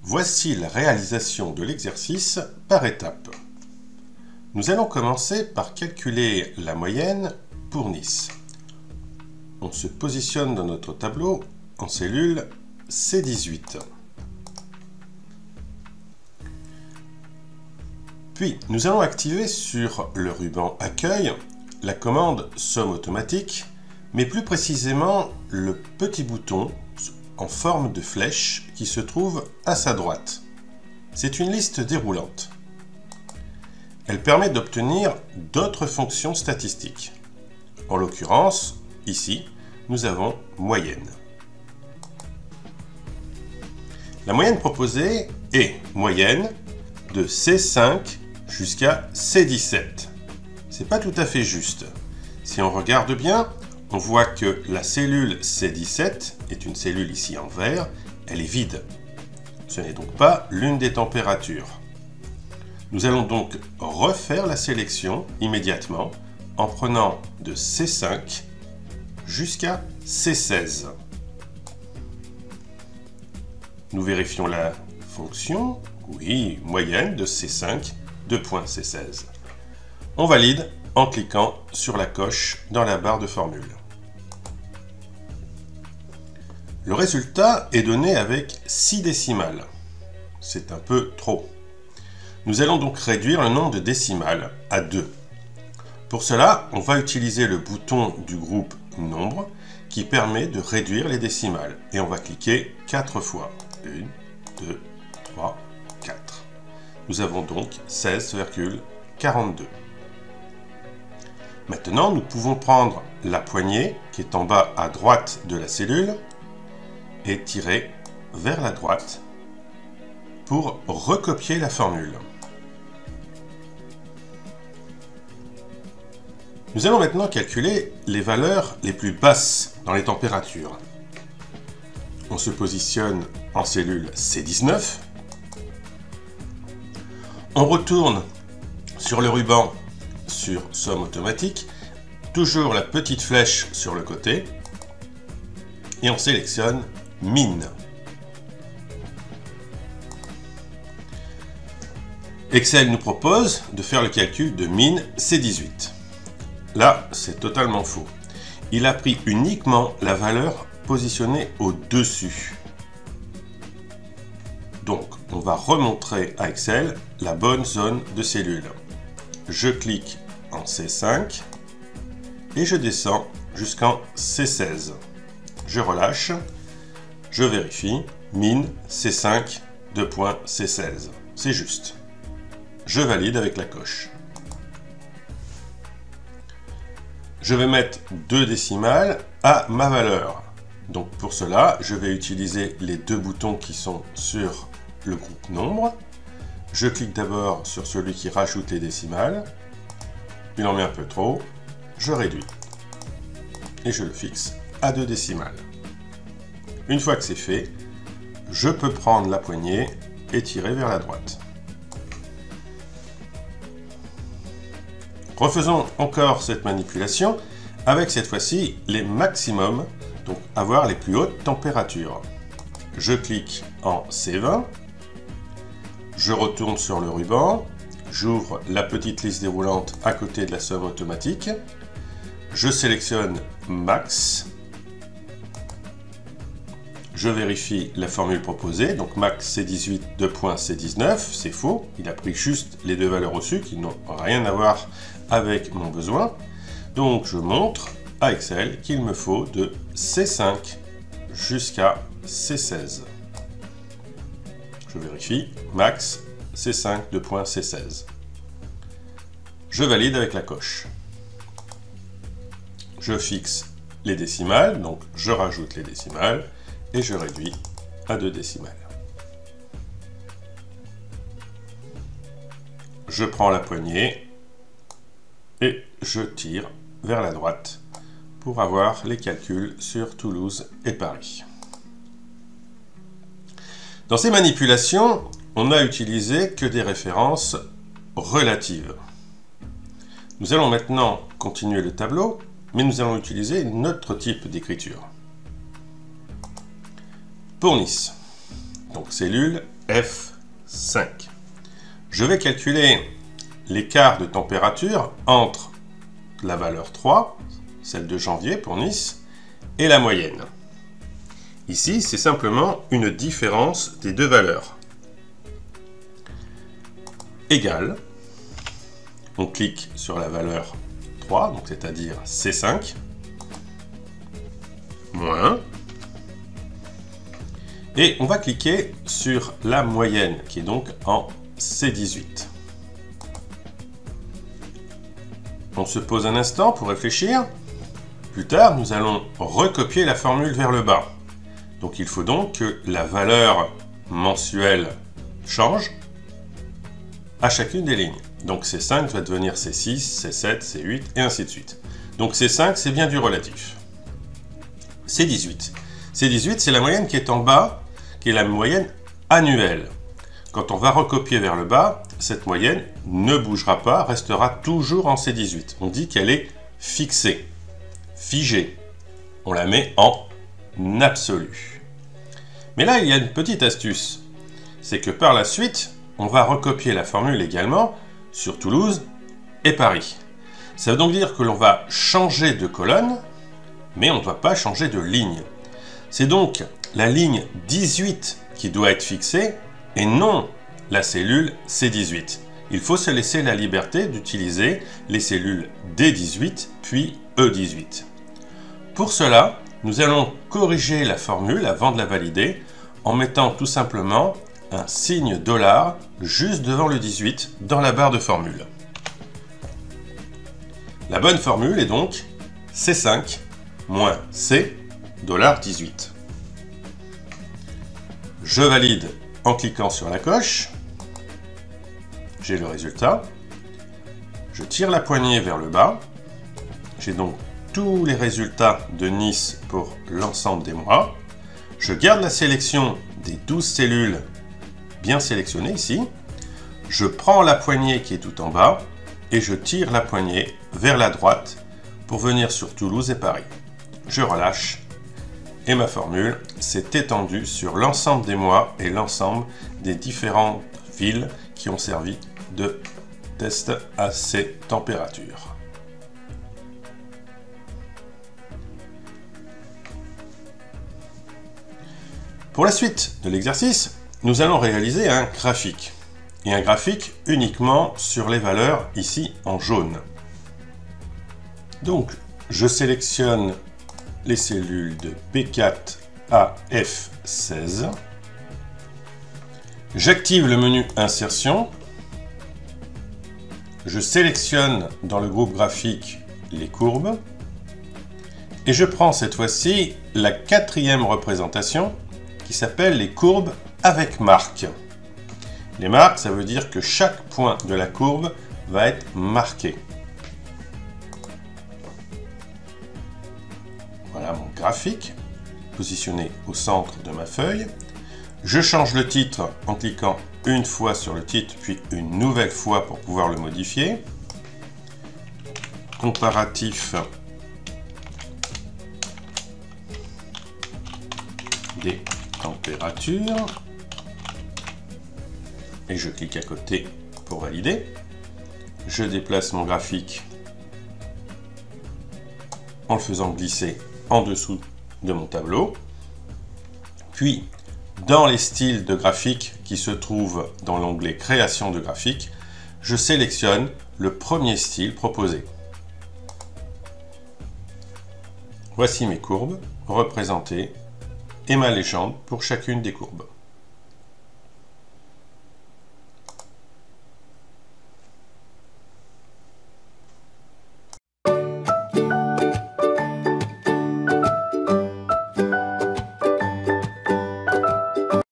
Voici la réalisation de l'exercice par étapes. Nous allons commencer par calculer la moyenne pour Nice. On se positionne dans notre tableau en cellule C18. Puis, nous allons activer sur le ruban Accueil la commande Somme automatique, mais plus précisément le petit bouton en forme de flèche qui se trouve à sa droite. C'est une liste déroulante. Elle permet d'obtenir d'autres fonctions statistiques. En l'occurrence, ici, nous avons moyenne. La moyenne proposée est moyenne de C5 jusqu'à C17. C'est pas tout à fait juste. Si on regarde bien, on voit que la cellule C17 est une cellule ici en vert, elle est vide. Ce n'est donc pas l'une des températures. Nous allons donc refaire la sélection immédiatement en prenant de C5 jusqu'à C16. Nous vérifions la fonction, oui, moyenne de C5, C16. On valide en cliquant sur la coche dans la barre de formule. Le résultat est donné avec 6 décimales. C'est un peu trop. Nous allons donc réduire le nombre de décimales à 2. Pour cela, on va utiliser le bouton du groupe Nombre qui permet de réduire les décimales. Et on va cliquer 4 fois. 1, 2, 3, 4. Nous avons donc 16,42. Maintenant, nous pouvons prendre la poignée qui est en bas à droite de la cellule et tirer vers la droite pour recopier la formule. Nous allons maintenant calculer les valeurs les plus basses dans les températures. On se positionne en cellule C19. On retourne sur le ruban sur Somme automatique, toujours la petite flèche sur le côté, et on sélectionne Mine. Excel nous propose de faire le calcul de mine C18. Là, c'est totalement faux. Il a pris uniquement la valeur positionnée au-dessus. Donc, on va remontrer à Excel la bonne zone de cellule. Je clique en C5 et je descends jusqu'en C16. Je relâche, je vérifie, mine C5, C16. C'est juste. Je valide avec la coche. Je vais mettre 2 décimales à ma valeur. Donc pour cela, je vais utiliser les 2 boutons qui sont sur le groupe Nombre. Je clique d'abord sur celui qui rajoute les décimales. Il en met un peu trop. Je réduis. Et je le fixe à 2 décimales. Une fois que c'est fait, je peux prendre la poignée et tirer vers la droite. Refaisons encore cette manipulation avec cette fois-ci les maximums, donc avoir les plus hautes températures. Je clique en C20, je retourne sur le ruban, j'ouvre la petite liste déroulante à côté de la somme automatique, je sélectionne Max, je vérifie la formule proposée, donc max C18, C19, c'est faux, il a pris juste les 2 valeurs au-dessus qui n'ont rien à voir avec mon besoin. Donc je montre à Excel qu'il me faut de C5 jusqu'à C16. Je vérifie, max C5, C16. Je valide avec la coche. Je fixe les décimales, donc je rajoute les décimales et je réduis à 2 décimales. Je prends la poignée et je tire vers la droite pour avoir les calculs sur Toulouse et Paris. Dans ces manipulations, on n'a utilisé que des références relatives. Nous allons maintenant continuer le tableau, mais nous allons utiliser notre type d'écriture. Pour Nice, donc cellule F5. Je vais calculer l'écart de température entre la valeur 3, celle de janvier pour Nice, et la moyenne. Ici, c'est simplement une différence des deux valeurs. Égale, on clique sur la valeur 3, donc c'est-à-dire C5, moins, et on va cliquer sur la moyenne, qui est donc en C18. On se pose un instant pour réfléchir. Plus tard, nous allons recopier la formule vers le bas. Donc il faut donc que la valeur mensuelle change à chacune des lignes. Donc C5 va devenir C6, C7, C8 et ainsi de suite. Donc C5, c'est bien du relatif. C18. C18, c'est la moyenne qui est en bas, qui est la moyenne annuelle. Quand on va recopier vers le bas, cette moyenne ne bougera pas, restera toujours en C18. On dit qu'elle est fixée, figée. On la met en absolu. Mais là, il y a une petite astuce. C'est que par la suite, on va recopier la formule également sur Toulouse et Paris. Ça veut donc dire que l'on va changer de colonne, mais on ne doit pas changer de ligne. C'est donc la ligne 18 qui doit être fixée et non la cellule C18. Il faut se laisser la liberté d'utiliser les cellules D18 puis E18. Pour cela, nous allons corriger la formule avant de la valider en mettant tout simplement un signe dollar juste devant le 18 dans la barre de formule. La bonne formule est donc C5 moins C $18. Je valide en cliquant sur la coche. J'ai le résultat. Je tire la poignée vers le bas. J'ai donc tous les résultats de Nice pour l'ensemble des mois. Je garde la sélection des 12 cellules bien sélectionnées ici. Je prends la poignée qui est tout en bas et je tire la poignée vers la droite pour venir sur Toulouse et Paris. Je relâche et ma formule s'est étendue sur l'ensemble des mois et l'ensemble des différentes villes qui ont servi de test à ces températures. Pour la suite de l'exercice, nous allons réaliser un graphique. Et un graphique uniquement sur les valeurs ici en jaune. Donc, je sélectionne les cellules de P4 à F16. J'active le menu Insertion. Je sélectionne dans le groupe graphique les courbes. Et je prends cette fois-ci la 4e représentation qui s'appelle les courbes avec marque. Les marques, ça veut dire que chaque point de la courbe va être marqué. Voilà mon graphique, positionné au centre de ma feuille. Je change le titre en cliquant une fois sur le titre, puis une nouvelle fois pour pouvoir le modifier. Comparatif des températures. Et je clique à côté pour valider. Je déplace mon graphique en le faisant glisser en dessous de mon tableau. Puis, dans les styles de graphique qui se trouvent dans l'onglet Création de graphique, je sélectionne le premier style proposé. Voici mes courbes représentées et ma légende pour chacune des courbes.